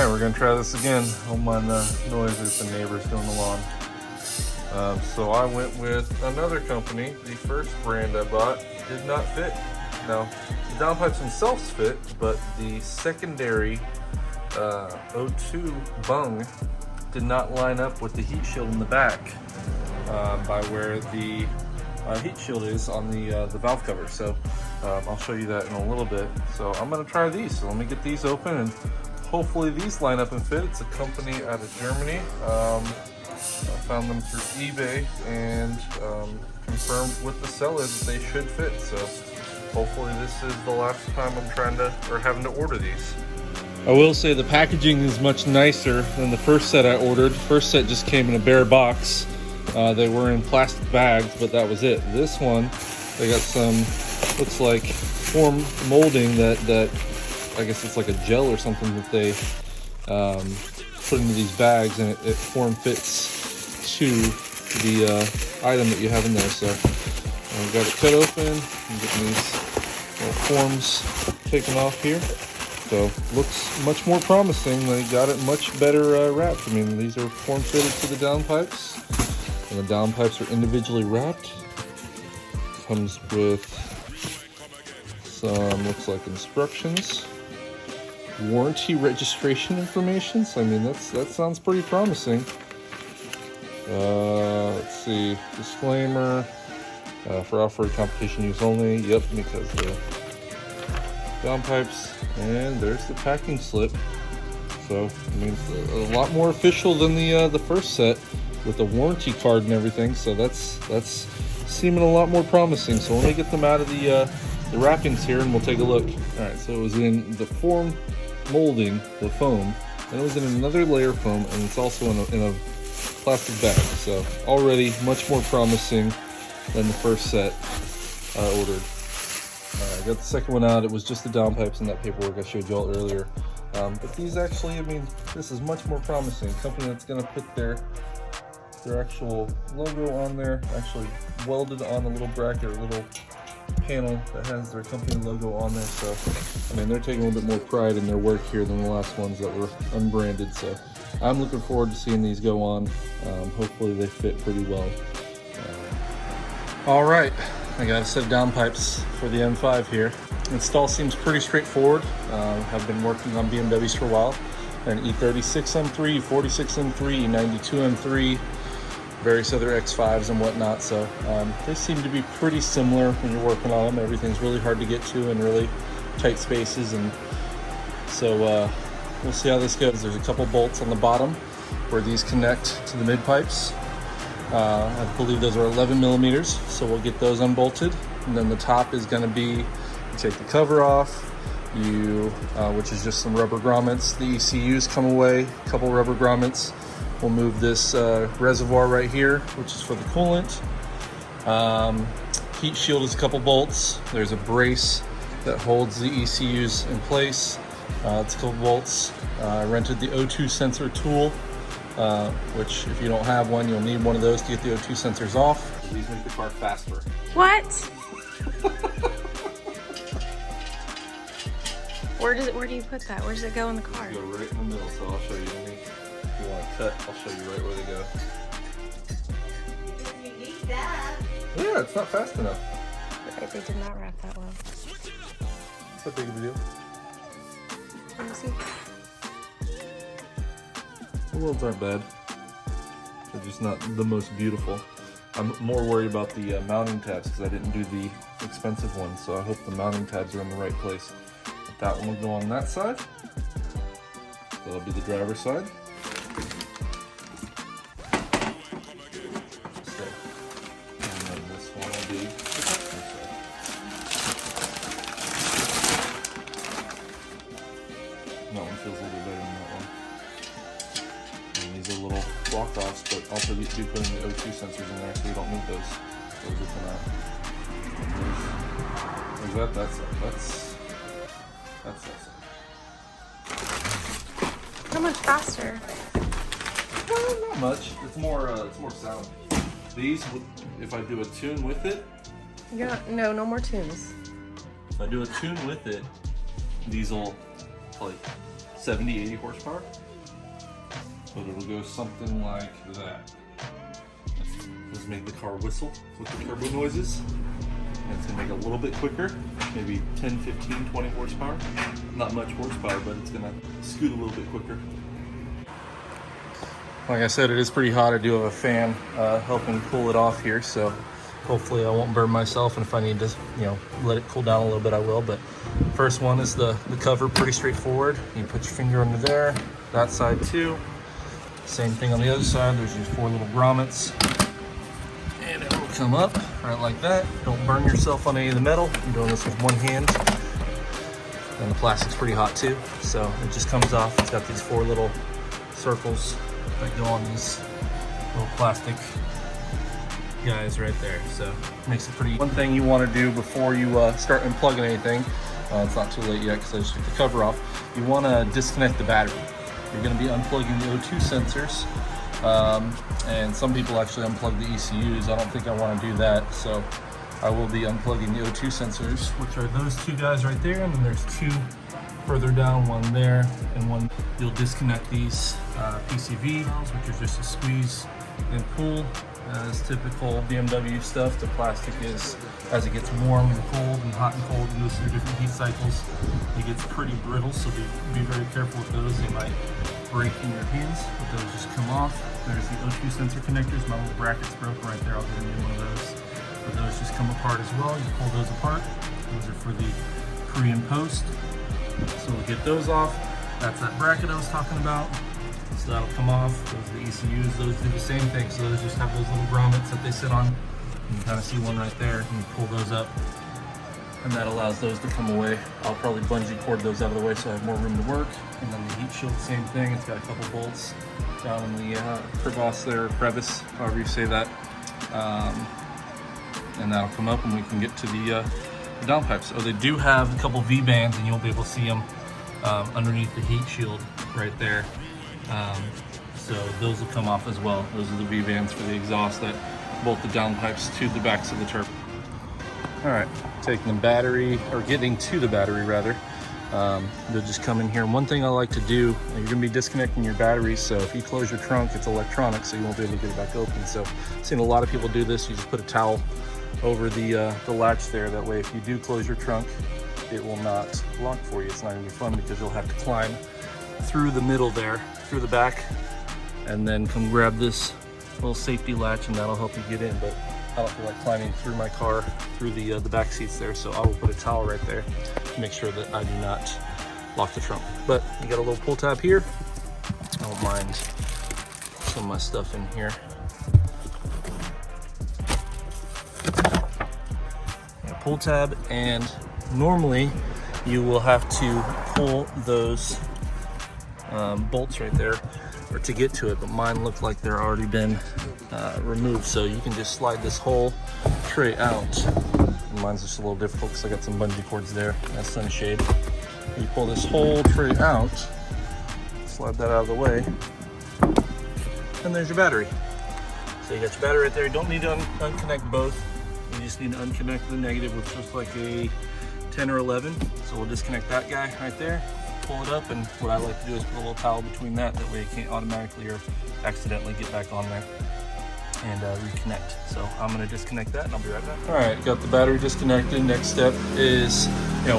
Alright, we're gonna try this again. Oh my noises, the neighbors doing the lawn. So I went with another company. The first brand I bought did not fit. Now, the downpipes themselves fit, but the secondary O2 bung did not line up with the heat shield in the back by where the heat shield is on the valve cover. So I'll show you that in a little bit. So I'm gonna try these. So let me get these open and hopefully these line up and fit. It's a company out of Germany. I found them through eBay and confirmed with the seller that they should fit. So hopefully this is the last time I'm trying to or having to order these. I will say the packaging is much nicer than the first set I ordered. The first set just came in a bare box. They were in plastic bags, but that was it. This one, they got some, looks like form molding that I guess it's like a gel or something that they put into these bags, and it form fits to the item that you have in there. So I've got it cut open. I'm getting these little forms taken off here. So looks much more promising. They got it much better wrapped. I mean, these are form fitted to the downpipes, and the downpipes are individually wrapped. Comes with some, looks like instructions, warranty registration information. So I mean, that sounds pretty promising. Let's see, disclaimer, for off-road competition use only. Yep, because the downpipes, and there's the packing slip. So I mean, it's a lot more official than the first set with the warranty card and everything. So that's seeming a lot more promising. So let me get them out of the wrappings here and we'll take a look. All right, so it was in the form molding, the foam, and it was in another layer foam, and it's also in a plastic bag. So already much more promising than the first set I ordered. I got the second one out. It was just the downpipes in that paperwork I showed you all earlier. But these actually, I mean, this is much more promising. A company that's going to put their actual logo on there, actually welded on a little bracket or a little panel that has their company logo on there. So I mean, they're taking a little bit more pride in their work here than the last ones that were unbranded. So I'm looking forward to seeing these go on. Hopefully they fit pretty well. All right, I got a set of downpipes for the M5 here. Install seems pretty straightforward. I've been working on BMWs for a while. An E36 M3, 46 M3, 92 M3, various other X5s and whatnot. So they seem to be pretty similar when you're working on them. Everything's really hard to get to in really tight spaces, and so we'll see how this goes. There's a couple bolts on the bottom where these connect to the mid pipes. I believe those are 11 millimeters, so we'll get those unbolted. And then the top is going to be, you take the cover off, which is just some rubber grommets. The ECUs come away, a couple rubber grommets. We'll move this reservoir right here, which is for the coolant. Heat shield is a couple bolts. There's a brace that holds the ECUs in place. It's a couple bolts. I rented the O2 sensor tool, which if you don't have one, you'll need one of those to get the O2 sensors off. These make the car faster. What? Where do you put that? Where does it go in the car? Go right in the middle, so I'll show you. If you want to cut, I'll show you right where they go. You need that. Yeah, it's not fast enough. Right, they did not wrap that well. It's not big of a deal. Let me see. The welds aren't bad. They're just not the most beautiful. I'm more worried about the mounting tabs because I didn't do the expensive ones, so I hope the mounting tabs are in the right place. But that one will go on that side. That'll be the driver's side. And then this one will be the passenger side. That one feels a little bit better than that one. And these are little block-offs, but also be putting the O2 sensors in there, so you don't need those. Those will come out. There's that. That's that side. How much faster? Well, not much. It's more sound. These, if I do a tune with it. No more tunes. If I do a tune with it, these will like 70, 80 horsepower. But it'll go something like that. Let's make the car whistle with the turbo noises. And it's gonna make it a little bit quicker, maybe 10, 15, 20 horsepower. Not much horsepower, but it's gonna scoot a little bit quicker. Like I said, it is pretty hot. I do have a fan helping cool it off here, so hopefully I won't burn myself, and if I need to, let it cool down a little bit, I will. But first one is the cover, pretty straightforward. You put your finger under there, that side too. Same thing on the other side. There's these 4 little grommets, and it will come up right like that. Don't burn yourself on any of the metal. I'm doing this with one hand, and the plastic's pretty hot too, so it just comes off. It's got these 4 little circles that go on these little plastic guys right there, so it makes it pretty. One thing you want to do before you start unplugging anything, it's not too late yet because I just took the cover off, you want to disconnect the battery. You're going to be unplugging the O2 sensors, and some people actually unplug the ECUs. I don't think I want to do that, so I will be unplugging the O2 sensors, which are those 2 guys right there, and then there's 2 further down, one there and one. You'll disconnect these PCV valves, which are just a squeeze and pull. As typical BMW stuff, the plastic is, as it gets warm and cold and hot and cold, it goes through different heat cycles, it gets pretty brittle, so be very careful with those. They might break in your hands, but those just come off. There's the O2 sensor connectors. My little bracket's broken right there. I'll get a new one of those. But those just come apart as well. You pull those apart. Those are for the pre and post. So we'll get those off. That's that bracket I was talking about. So that'll come off. Those are the ECUs. Those do the same thing. So those just have those little grommets that they sit on. You can kind of see one right there. And you pull those up, and that allows those to come away. I'll probably bungee cord those out of the way so I have more room to work. And then the heat shield, same thing. It's got a couple bolts down in the crevasse there, crevice, however you say that. And that'll come up, and we can get to the downpipes. Oh, they do have a couple V-bands, and you'll be able to see them underneath the heat shield right there. So those will come off as well. Those are the V-bands for the exhaust that bolt the downpipes to the backs of the turbo. All right, taking the battery, or getting to the battery rather. They'll just come in here. And one thing I like to do, you're gonna be disconnecting your batteries, so if you close your trunk, it's electronic, so you won't be able to get it back open. So I've seen a lot of people do this. You just put a towel over the latch there. That way, if you do close your trunk, it will not lock for you. It's not gonna be fun because you'll have to climb through the middle there, through the back, and then come grab this little safety latch, and that'll help you get in. But I don't feel like climbing through my car through the back seats there, so I will put a towel right there to make sure that I do not lock the trunk. But you got a little pull tab here. I don't mind some of my stuff in here. Pull tab, and normally you will have to pull those bolts right there or to get to it, but mine look like they're already been removed, so you can just slide this whole tray out. And mine's just a little difficult because I got some bungee cords there. That's sunshade. You pull this whole tray out, slide that out of the way, and there's your battery. So you got your battery right there. You don't need to unconnect both. You just need to unconnect the negative, which looks like a 10 or 11. So we'll disconnect that guy right there, pull it up, and what I like to do is put a little towel between that. That way it can't automatically or accidentally get back on there and reconnect. So I'm gonna disconnect that and I'll be right back. All right, got the battery disconnected. Next step is,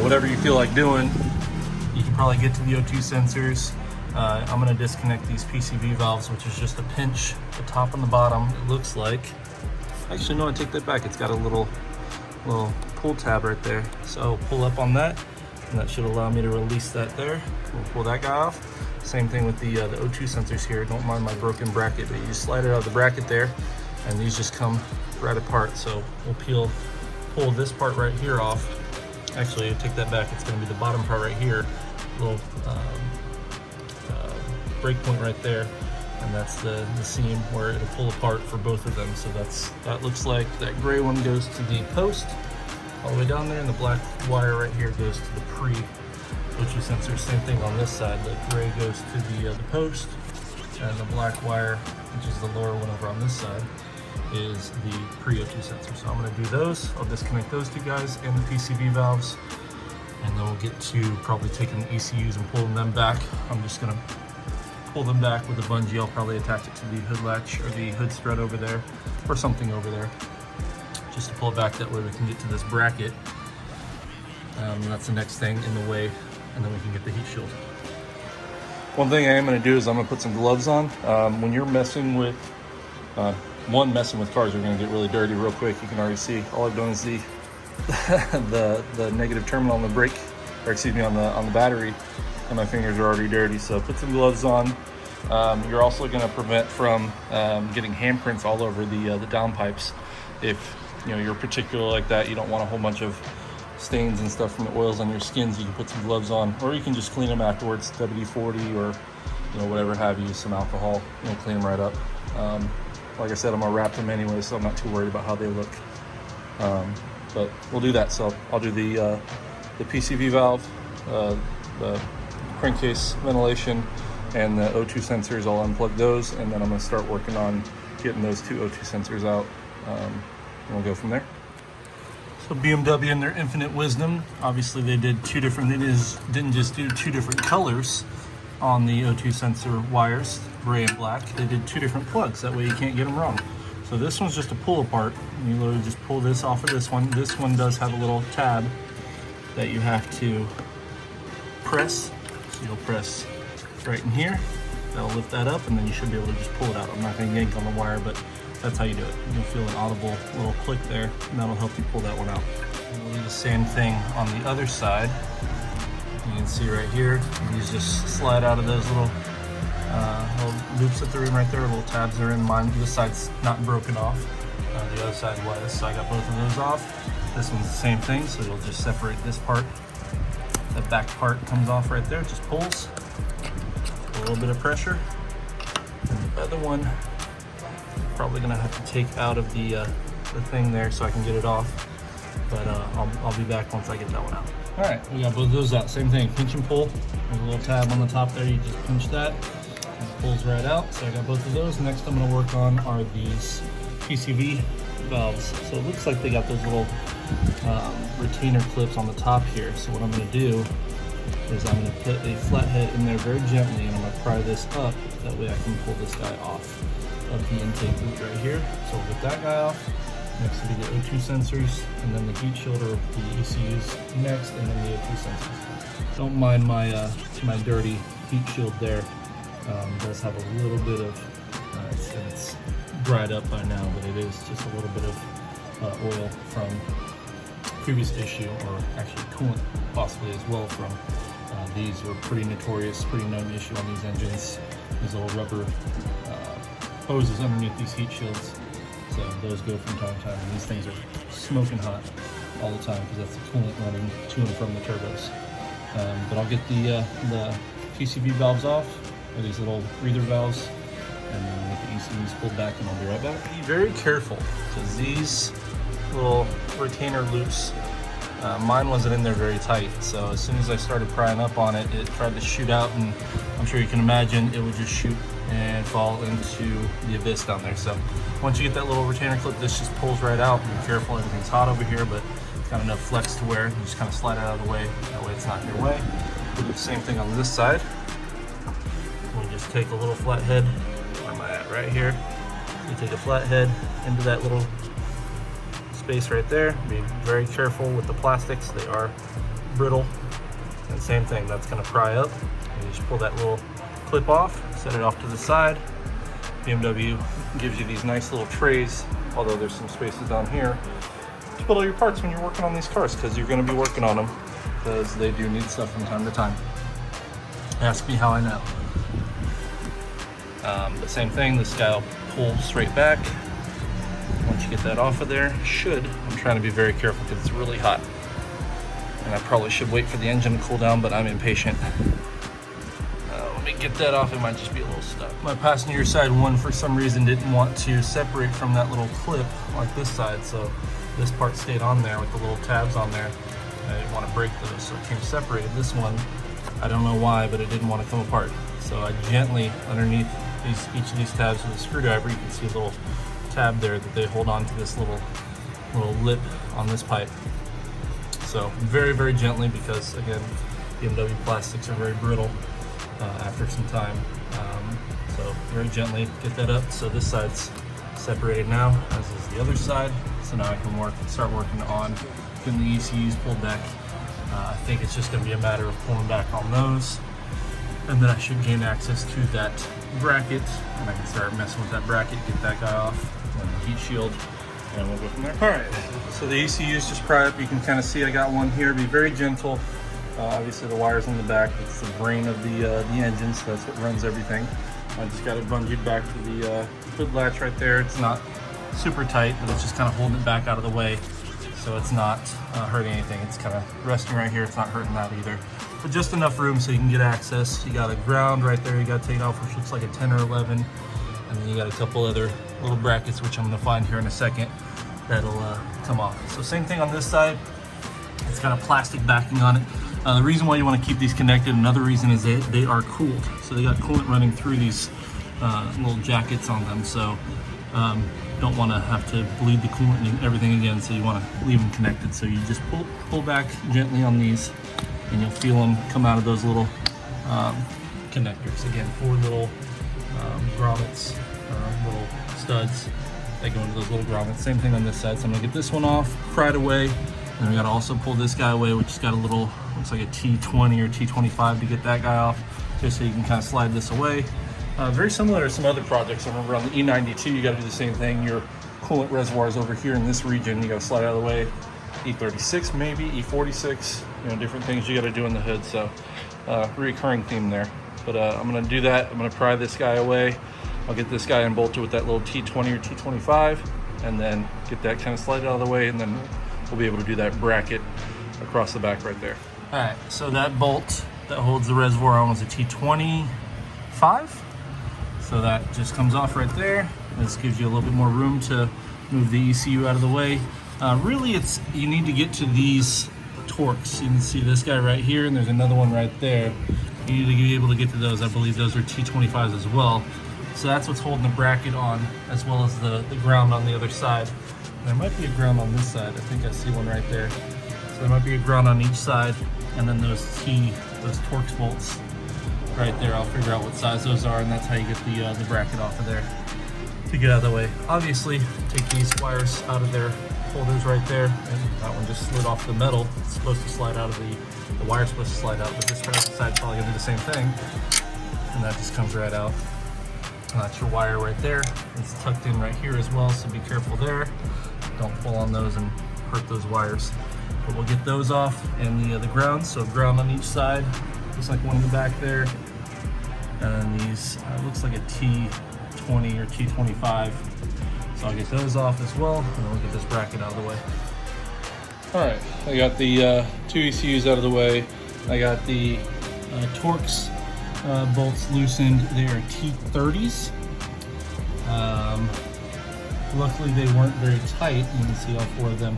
whatever you feel like doing. You can probably get to the O2 sensors. I'm gonna disconnect these PCV valves, which is just a pinch, the top and the bottom, it looks like. Actually, no, I take that back. It's got a little pull tab right there. So pull up on that, and that should allow me to release that there. We'll pull that guy off. Same thing with the O2 sensors here. Don't mind my broken bracket, but you just slide it out of the bracket there, and these just come right apart. So we'll pull this part right here off. Actually, take that back. It's going to be the bottom part right here. Little break point right there. And that's the seam where it'll pull apart for both of them. So that looks like that gray one goes to the post all the way down there, and the black wire right here goes to the pre-O2 sensor. Same thing on this side. The gray goes to the post, and the black wire, which is the lower one over on this side, is the pre-O2 sensor. So I'm going to do those. I'll disconnect those two guys and the PCV valves, and then we'll get to probably taking the ECUs and pulling them back. I'm just gonna pull them back with a bungee. I'll probably attach it to the hood latch or the hood strut over there or something over there, just to pull it back. That way we can get to this bracket. That's the next thing in the way, and then we can get the heat shield. One thing I am going to do is I'm going to put some gloves on. When you're messing with messing with cars, you're going to get really dirty real quick. You can already see all I've done is the the negative terminal on the brake, or excuse me, on the battery, and my fingers are already dirty. So put some gloves on. You're also going to prevent from getting handprints all over the downpipes. If you're particular like that, you don't want a whole bunch of stains and stuff from the oils on your skins. You can put some gloves on, or you can just clean them afterwards, WD-40 or whatever have you, some alcohol, clean them right up. Like I said, I'm gonna wrap them anyway, so I'm not too worried about how they look. But we'll do that. So I'll do the PCV valve, the crankcase ventilation, and the O2 sensors. I'll unplug those, and then I'm gonna start working on getting those two O2 sensors out, and we'll go from there. So BMW, in their infinite wisdom, obviously they did two different, didn't just do two different colors on the O2 sensor wires, gray and black. They did two different plugs, that way you can't get them wrong. So this one's just a pull apart. You literally just pull this off of this one. This one does have a little tab that you have to press. So you'll press right in here. That'll lift that up, and then you should be able to just pull it out. I'm not gonna yank on the wire, but that's how you do it. You'll feel an audible little click there, and that'll help you pull that one out. And we'll do the same thing on the other side. You can see right here, these just slide out of those little loops that they're in right there, little tabs they're in. Mine, this side's not broken off. The other side was, so I got both of those off. This one's the same thing, so you'll just separate this part. That back part comes off right there, it just pulls. A little bit of pressure. And the other one, probably gonna have to take out of the thing there so I can get it off, but I'll be back once I get that one out. All right, we got both of those out. Same thing, pinch and pull. There's a little tab on the top there. You just pinch that, and it pulls right out. So I got both of those. Next I'm gonna work on are these PCV valves. So it looks like they got those little retainer clips on the top here. So what I'm gonna do is I'm gonna put a flathead in there very gently, and I'm gonna pry this up. That way I can pull this guy off of the intake boot right here. So we'll get that guy off. Next will be the O2 sensors, and then the heat shield or the ECUs next, and then the O2 sensors. Don't mind my my dirty heat shield there. It does have a little bit of, it's dried up by now, but it is just a little bit of oil from previous issue, or actually coolant possibly as well from these were pretty notorious, pretty known issue on these engines. These little rubber hoses underneath these heat shields, so those go from time to time, and these things are smoking hot all the time because that's the coolant running to and from the turbos. But I'll get the PCV valves off, or these little breather valves, and then get the ECUs pulled back, and I'll be right back. Be very careful, because these little retainer loops, mine wasn't in there very tight, so as soon as I started prying up on it, it tried to shoot out, and I'm sure you can imagine it would just shoot and fall into the abyss down there. So once you get that little retainer clip, this just pulls right out. Be careful, everything's hot over here, but it's got enough flex to where you just kind of slide it out of the way. That way it's not in your way. We'll do the same thing on this side. We'll just take a little flathead. Where am I at? Right here. You take a flathead into that little space right there. Be very careful with the plastics, they are brittle. And same thing, that's gonna pry up. You just pull that little clip off, set it off to the side. BMW gives you these nice little trays, although there's some spaces down here, to put all your parts when you're working on these cars, because you're going to be working on them, because they do need stuff from time to time. Ask me how I know. But same thing, this guy will pull straight back. Once you get that off of there, I'm trying to be very careful because it's really hot. And I probably should wait for the engine to cool down, but I'm impatient. Let me get that off, it might just be a little stuck. My passenger side one, for some reason, didn't want to separate from that little clip like this side, so this part stayed on there with the little tabs on there. I didn't want to break those, so it came separated. This one, I don't know why, but it didn't want to come apart. So I gently, underneath each of these tabs with a screwdriver, you can see a little tab there that they hold on to this little lip on this pipe. So very, very gently, because again, BMW plastics are very brittle after some time. So very gently get that up. So this side's separated now, as is the other side. So now I can start working on getting the ECUs pulled back. I think it's just going to be a matter of pulling back on those, and then I should gain access to that bracket, and I can start messing with that bracket, get that guy off, and the heat shield, and we'll go from there. All right, so the ECUs just pry up. You can kind of see I got one here. Be very gentle. Obviously the wires in the back, it's the brain of the engine, so that's what runs everything. I just got it bungeed back to the hood latch right there. It's not super tight, but it's just kind of holding it back out of the way, so it's not hurting anything. It's kind of resting right here. It's not hurting that either, but just enough room so you can get access. You got a ground right there you got to take off, which looks like a 10 or 11, and then you got a couple other little brackets, which I'm going to find here in a second, that'll come off. So same thing on this side. It's got a plastic backing on it. The reason why you want to keep these connected, another reason, is they are cooled. So they got coolant running through these little jackets on them. So don't want to have to bleed the coolant and everything again. So you want to leave them connected. So you just pull back gently on these, and you'll feel them come out of those little connectors. Again, 4 little grommets, little studs that go into those little grommets. Same thing on this side. So I'm gonna get this one off, pry it away. And we gotta also pull this guy away, which has got a little, looks like a T20 or T25 to get that guy off, just so you can kind of slide this away. Very similar to some other projects. I remember on the E92, you gotta do the same thing. Your coolant reservoir is over here in this region. You gotta slide out of the way. E36 maybe, E46, you know, different things you gotta do in the hood. So recurring theme there. But I'm gonna do that. I'm gonna pry this guy away. I'll get this guy unbolted with that little T20 or T25, and then get that kind of slide out of the way, and then we'll be able to do that bracket across the back right there. All right, so that bolt that holds the reservoir on was a T25. So that just comes off right there. This gives you a little bit more room to move the ECU out of the way. Really, you need to get to these Torx. You can see this guy right here, and there's another one right there. You need to be able to get to those. I believe those are T25s as well. So that's what's holding the bracket on, as well as the ground on the other side. There might be a ground on this side. I think I see one right there. So there might be a ground on each side, and then those Torx bolts right there. I'll figure out what size those are, and that's how you get the bracket off of there to get out of the way. Obviously, take these wires out of their holders right there, and that one just slid off the metal. It's supposed to slide out of the wire's supposed to slide out, but this side's probably gonna do the same thing, and that just comes right out. That's your wire right there. It's tucked in right here as well, so be careful there. Don't pull on those and hurt those wires. But we'll get those off, and the ground. So ground on each side, just like one in the back there. And then these, looks like a T20 or T25. So I'll get those off as well, and then we'll get this bracket out of the way. All right, I got the 2 ECUs out of the way. I got the Torx bolts loosened. They are T30s. Luckily they weren't very tight. You can see all 4 of them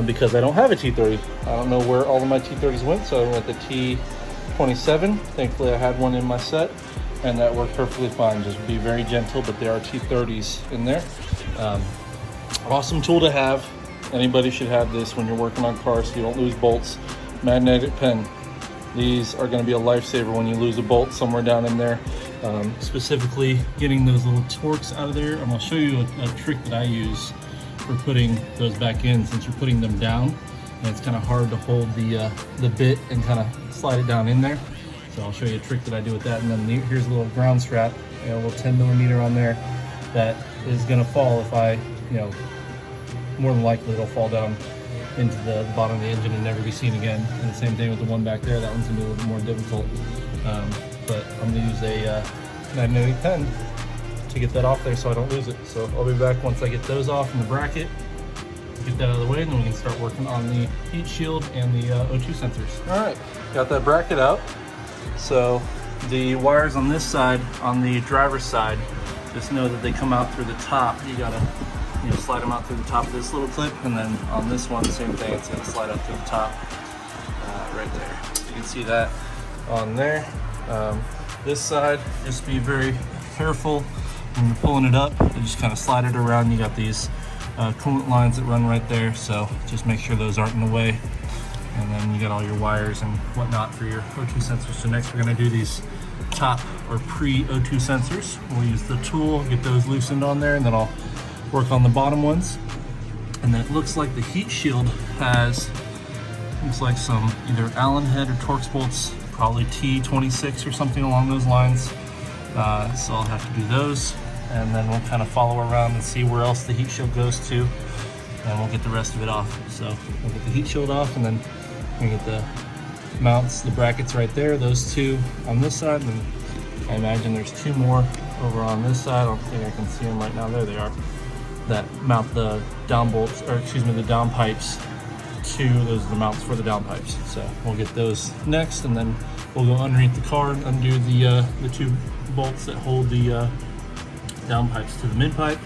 because I don't have a T30. I don't know where all of my T30s went, so I went with the T27. Thankfully I had one in my set, and that worked perfectly fine. Just be very gentle, but there are T30s in there. Awesome tool to have. Anybody should have this when you're working on cars so you don't lose bolts. Magnetic pen. These are going to be a lifesaver when you lose a bolt somewhere down in there. Specifically getting those little Torx out of there. And I'll show you a trick that I use for putting those back in, since you're putting them down and it's kind of hard to hold the bit and kind of slide it down in there. So I'll show you a trick that I do with that. And then here's a little ground strap, a little 10mm on there that is going to fall if I, more than likely it'll fall down into the bottom of the engine and never be seen again. And the same thing with the one back there. That one's gonna be a little bit more difficult. But I'm gonna use a magnetic pen to get that off there so I don't lose it. So I'll be back once I get those off in the bracket, get that out of the way, and then we can start working on the heat shield and the O2 sensors. All right, got that bracket out. So the wires on this side, on the driver's side, just know that they come out through the top. You gotta slide them out through the top of this little clip, and then on this one, same thing, it's gonna slide out through the top right there. You can see that on there. This side, just be very careful when you're pulling it up. You just kind of slide it around. You got these coolant lines that run right there, so just make sure those aren't in the way. And then you got all your wires and whatnot for your O2 sensors. So next we're gonna do these top or pre-O2 sensors. We'll use the tool, get those loosened on there, and then I'll work on the bottom ones. And then it looks like the heat shield has, looks like some either Allen head or Torx bolts, probably T26 or something along those lines. So I'll have to do those, and then we'll kind of follow around and see where else the heat shield goes to, and we'll get the rest of it off. So we'll get the heat shield off, and then we get the mounts, the brackets right there, those two on this side, and I imagine there's two more over on this side. I don't think I can see them right now. There they are. That mount the down bolts, or excuse me, the down pipes to, those are the mounts for the down pipes. So we'll get those next, and then we'll go underneath the car and undo the two bolts that hold the down pipes to the mid pipe,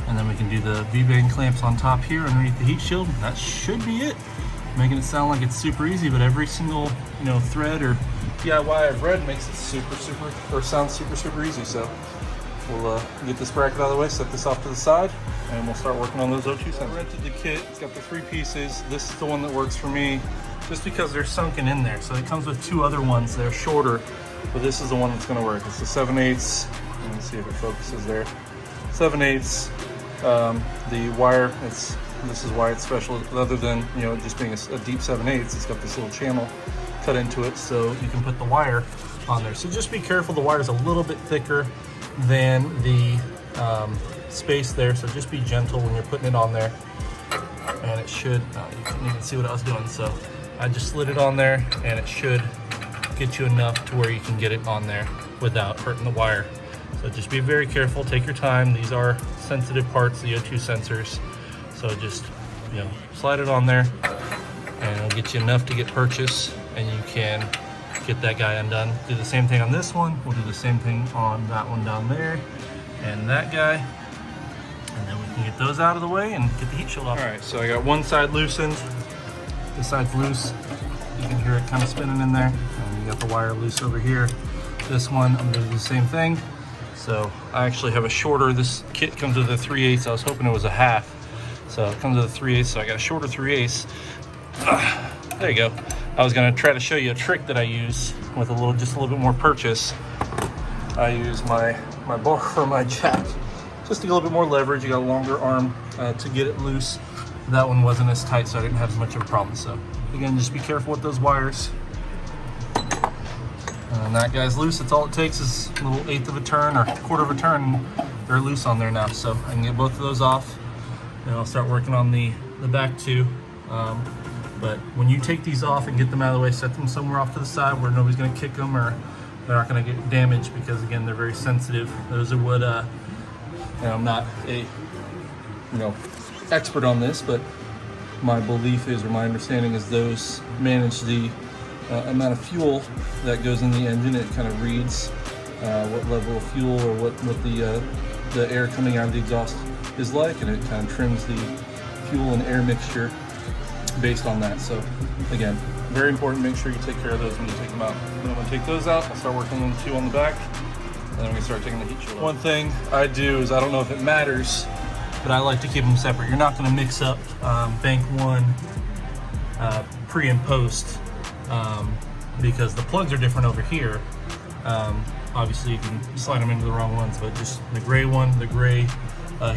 and then we can do the V-bang clamps on top here underneath the heat shield. That should be it. Making it sound like it's super easy, but every single, you know, thread or DIY I've read makes it super or sounds super easy. So we'll get this bracket out of the way, set this off to the side, and we'll start working on those O2 sensors. I rented the kit. It's got the 3 pieces. This is the one that works for me, just because they're sunken in there. So it comes with 2 other ones. They're shorter, but this is the one that's going to work. It's the 7/8. Let me see if it focuses there. 7/8. The wire, this is why it's special. Other than, you know, just being a deep 7/8, it's got this little channel cut into it, so you can put the wire on there. So just be careful. The wire is a little bit thicker than the space there, so just be gentle when you're putting it on there. And it should, you couldn't even see what I was doing, so I just slid it on there, and it should get you enough to where you can get it on there without hurting the wire. So just be very careful, take your time. These are sensitive parts, the O2 sensors. So just, you know, slide it on there, and it'll get you enough to get purchase, and you can get that guy undone. Do the same thing on this one. We'll do the same thing on that one down there, and that guy. And then we can get those out of the way and get the heat shield off. All right, so I got one side loosened. This side's loose. You can hear it kind of spinning in there. And you got the wire loose over here. This one, I'm gonna do the same thing. So I actually have a shorter, this kit comes with a 3/8. I was hoping it was a half. So it comes with a 3/8, so I got a shorter 3/8. There you go. I was gonna try to show you a trick that I use with just a little bit more purchase. I use my bar for my jack, just to get a little bit more leverage. You got a longer arm to get it loose. That one wasn't as tight, so I didn't have as much of a problem. So again, just be careful with those wires. And that guy's loose. That's all it takes is a little 1/8 of a turn or 1/4 of a turn, and they're loose on there now. So I can get both of those off, and I'll start working on the back two. But when you take these off and get them out of the way, set them somewhere off to the side where nobody's going to kick them, or they're not going to get damaged, because again, they're very sensitive. Those are what, I'm not a, expert on this, but my belief is, or my understanding is, those manage the amount of fuel that goes in the engine. It kind of reads what level of fuel or what the air coming out of the exhaust is like, and it kind of trims the fuel and air mixture based on that. So again, very important. Make sure you take care of those when you take them out. Then I'm going to take those out. I'll start working on the 2 on the back, and then I'm going to start taking the heat shield off. One thing I do is, I don't know if it matters, but I like to keep them separate. You're not going to mix up bank 1 pre and post, because the plugs are different over here. Obviously you can slide them into the wrong ones, but just the gray one, the gray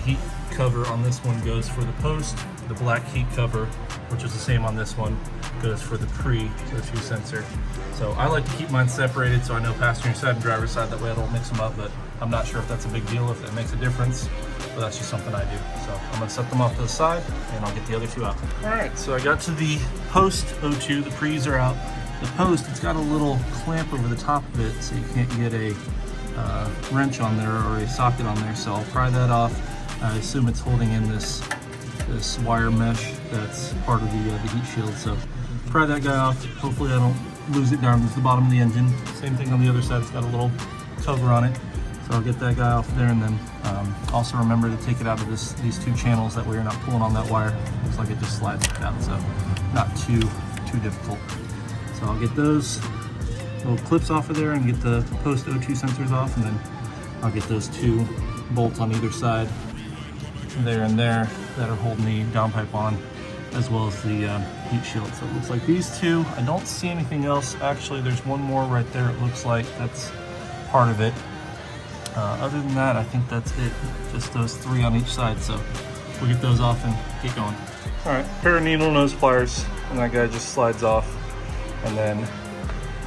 heat cover on this one goes for the post. The black heat cover, which is the same on this one, goes for the pre-O2 sensor. So I like to keep mine separated, so I know passenger side and driver's side, that way I don't mix them up. But I'm not sure if that's a big deal, if that makes a difference, but that's just something I do. So I'm gonna set them off to the side, and I'll get the other 2 out. All right, so I got to the post O2, the pre's are out. The post, it's got a little clamp over the top of it, so you can't get a wrench on there or a socket on there. So I'll pry that off. I assume it's holding in this wire mesh that's part of the heat shield. So pry that guy off. Hopefully I don't lose it down to the bottom of the engine. Same thing on the other side. It's got a little cover on it. So I'll get that guy off there, and then also remember to take it out of these 2 channels. That way you're not pulling on that wire. Looks like it just slides down, so not too difficult. So I'll get those little clips off of there and get the post O2 sensors off, and then I'll get those 2 bolts on either side, there and there, that are holding the downpipe on, as well as the heat shield. So it looks like these two. I don't see anything else. Actually, there's one more right there. It looks like that's part of it. Other than that, I think that's it. Just those three on each side. So we'll get those off and get going. All right, pair of needle nose pliers, and that guy just slides off. And then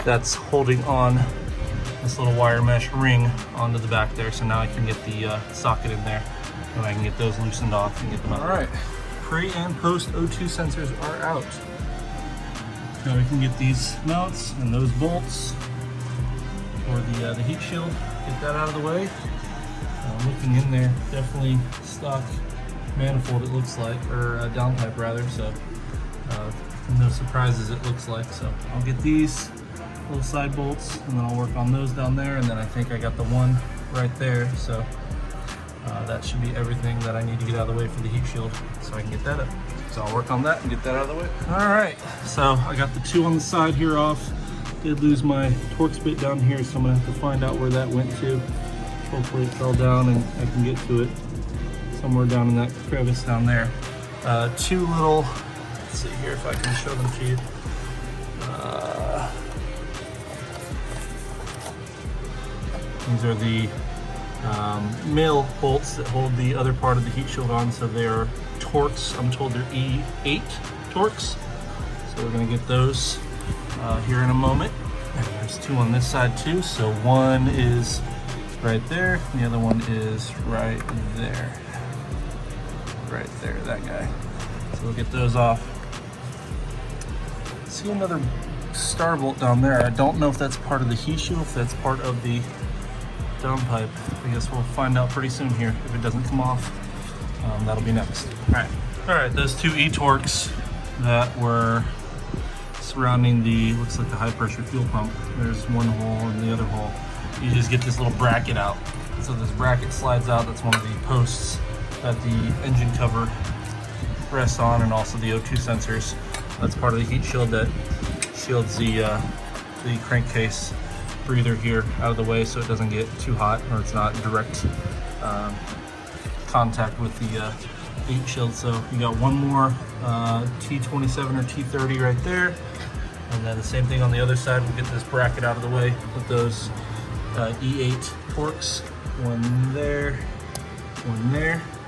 that's holding on this little wire mesh ring onto the back there. So now I can get the socket in there, and I can get those loosened off and get them out. All right, pre and post O2 sensors are out. Now we can get these mounts and those bolts for the heat shield. Get that out of the way. Looking in there, definitely stock manifold it looks like, or downpipe rather. So no surprises it looks like. So I'll get these little side bolts and then I'll work on those down there, and then I think I got the one right there. So that should be everything that I need to get out of the way for the heat shield so I can get that up. So I'll work on that and get that out of the way. All right, so I got the two on the side here off. Did lose my Torx bit down here, so I'm gonna have to find out where that went to. Hopefully it fell down and I can get to it somewhere down in that crevice down there. Two little, let's see here if I can show them to you. These are the male bolts that hold the other part of the heat shield on. So they're Torx, I'm told they're E8 Torx. So we're gonna get those here in a moment. And there's two on this side too. So one is right there, and the other one is right there. Right there, that guy. So we'll get those off. See another star bolt down there. I don't know if that's part of the heat shield, if that's part of the downpipe. I guess we'll find out pretty soon here. If it doesn't come off, that'll be next. All right, those two E-Torx that were surrounding the, looks like the high pressure fuel pump. There's one hole and the other hole. You just get this little bracket out. So this bracket slides out. That's one of the posts that the engine cover rests on, and also the O2 sensors. That's part of the heat shield that shields the crankcase breather here out of the way so it doesn't get too hot, or it's not direct contact with the heat shield. So you got one more T27 or T30 right there, and then the same thing on the other side. We'll get this bracket out of the way with those E8 Torx. One there,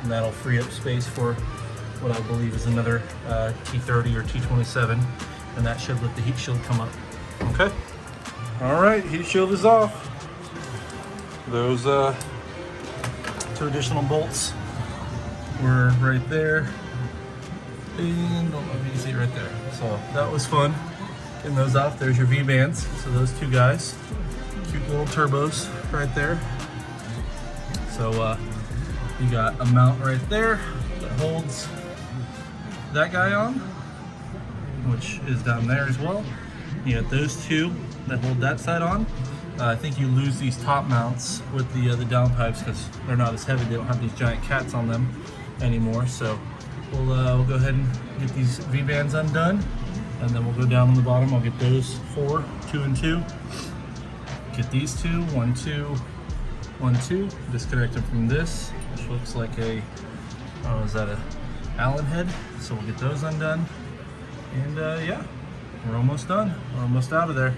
and that'll free up space for what I believe is another T30 or T27, and that should let the heat shield come up. Okay. All right, heat shield is off. Those two additional bolts were right there, and don't know if you can see it right there. So that was fun getting those off. There's your V-bands. So those two guys, cute little turbos right there. So you got a mount right there that holds that guy on, which is down there as well. You got those two that hold that side on. I think you lose these top mounts with the downpipes because they're not as heavy. They don't have these giant cats on them anymore. So we'll go ahead and get these V-bands undone, and then we'll go down on the bottom. I'll get those four, 2 and 2. Get these two, 1, 2, 1, 2. Disconnect them from this, which looks like a, oh, is that a Allen head? So we'll get those undone, and yeah, we're almost done. We're almost out of there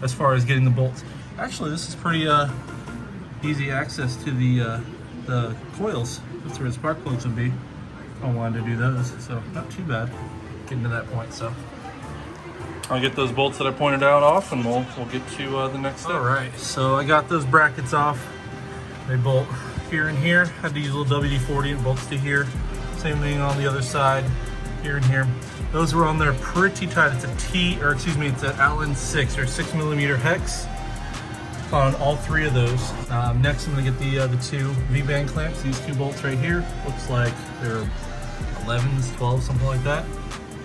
as far as getting the bolts. Actually, this is pretty easy access to the coils. That's where the spark plugs would be. I wanted to do those, so not too bad getting to that point. So I'll get those bolts that I pointed out off, and we'll get to the next step. All right, so I got those brackets off. They bolt here and here. Had to use a little WD-40. It bolts to here. Same thing on the other side, here and here. Those were on there pretty tight. It's it's an Allen 6 or 6mm hex on all three of those. Next, I'm gonna get the two V-band clamps. These two bolts right here. Looks like they're 11s, 12, something like that.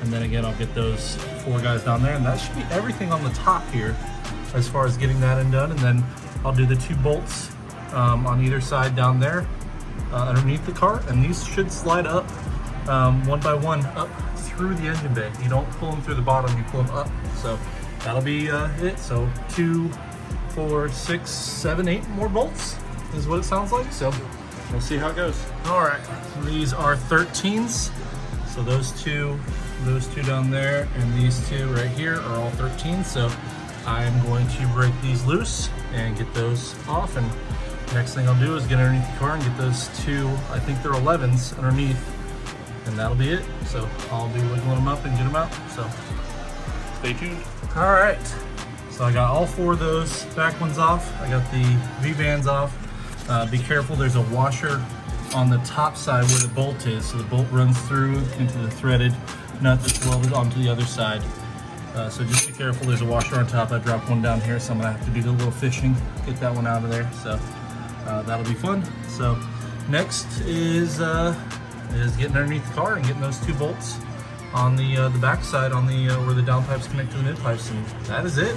And then again, I'll get those four guys down there, and that should be everything on the top here as far as getting that undone. And then I'll do the two bolts on either side down there underneath the car, and these should slide up one by one up through the engine bay. You don't pull them through the bottom, you pull them up. So that'll be it. So 2, 4, 6, 7, 8 more bolts is what it sounds like. So we'll see how it goes. All right, these are 13s. So those two those two down there and these two right here are all 13. So I'm going to break these loose and get those off. And next thing I'll do is get underneath the car and get those two, I think they're 11s underneath, and that'll be it. So I'll be wiggling them up and get them out. So stay tuned. All right. So I got all 4 of those back ones off. I got the V-bands off. Be careful, there's a washer on the top side where the bolt is. So the bolt runs through into the threaded nut that's welded onto the other side. So just be careful, there's a washer on top. I dropped one down here, so I'm gonna have to do the little fishing, get that one out of there. So that'll be fun. So next is getting underneath the car and getting those 2 bolts on the back side on the where the downpipes connect to the mid pipes, and that is it.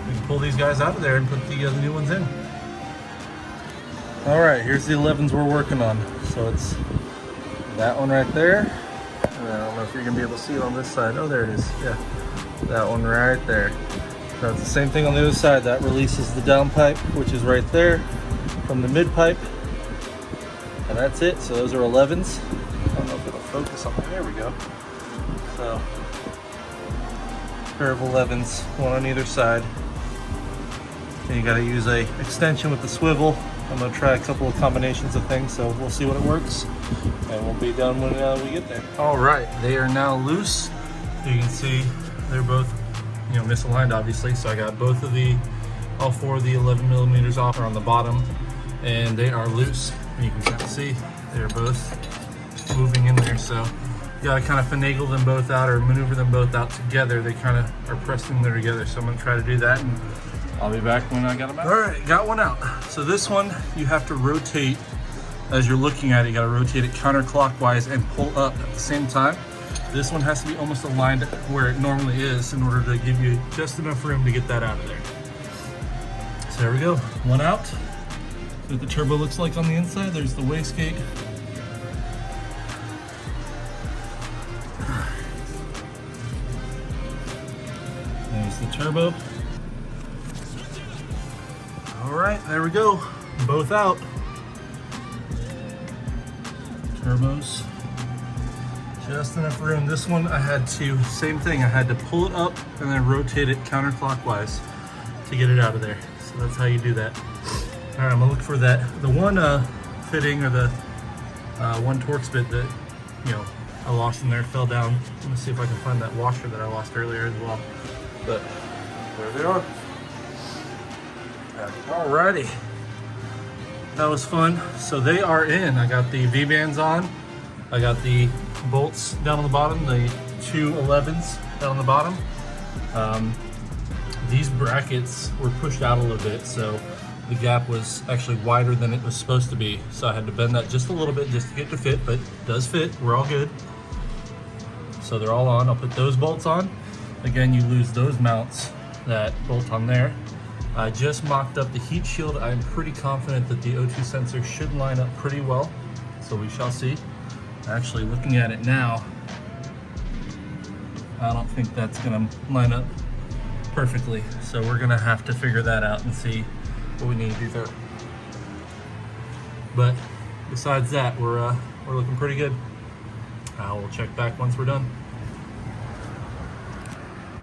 We can pull these guys out of there and put the new ones in. All right, here's the 11s we're working on. So it's that one right there. And I don't know if you're gonna be able to see it on this side. Oh, there it is. Yeah, that one right there. So it's the same thing on the other side. That releases the downpipe, which is right there from the mid pipe. And that's it. So those are 11s. I don't know if it'll focus on there. There we go. So pair of 11s, one on either side. And you got to use a extension with the swivel. I'm going to try a couple of combinations of things, so we'll see what it works, and we'll be done when we get there. All right, they are now loose. You can see they're both, misaligned, obviously. So I got both of all 4 of the 11 millimeters off are on the bottom, and they are loose. And you can kind of see they're both moving in there. So you got to kind of finagle them both out or maneuver them both out together. They kind of are pressed in there together. So I'm going to try to do that, and I'll be back when I got them out. All right, got one out. So this one, you have to rotate as you're looking at it. You got to rotate it counterclockwise and pull up at the same time. This one has to be almost aligned where it normally is in order to give you just enough room to get that out of there. So there we go, one out. See what the turbo looks like on the inside. There's the wastegate. There's the turbo. All right, there we go, both out. Turbos, just enough room. This one I had to, same thing, I had to pull it up and then rotate it counterclockwise to get it out of there. So that's how you do that. All right, I'm gonna look for that. The one fitting, or the one Torx bit that, I lost in there, fell down. I'm gonna see if I can find that washer that I lost earlier as well. But there they are. Alrighty, that was fun. So they are in. I got the V-bands on. I got the bolts down on the bottom, the 2 11s down on the bottom. These brackets were pushed out a little bit, so the gap was actually wider than it was supposed to be. So I had to bend that just a little bit just to get it to fit, but it does fit. We're all good. So they're all on. I'll put those bolts on. Again, you lose those mounts, that bolt on there. I just mocked up the heat shield. I'm pretty confident that the O2 sensor should line up pretty well, so we shall see. Actually, looking at it now, I don't think that's gonna line up perfectly, so we're gonna have to figure that out and see what we need to do there. But besides that, we're looking pretty good. We'll check back once we're done.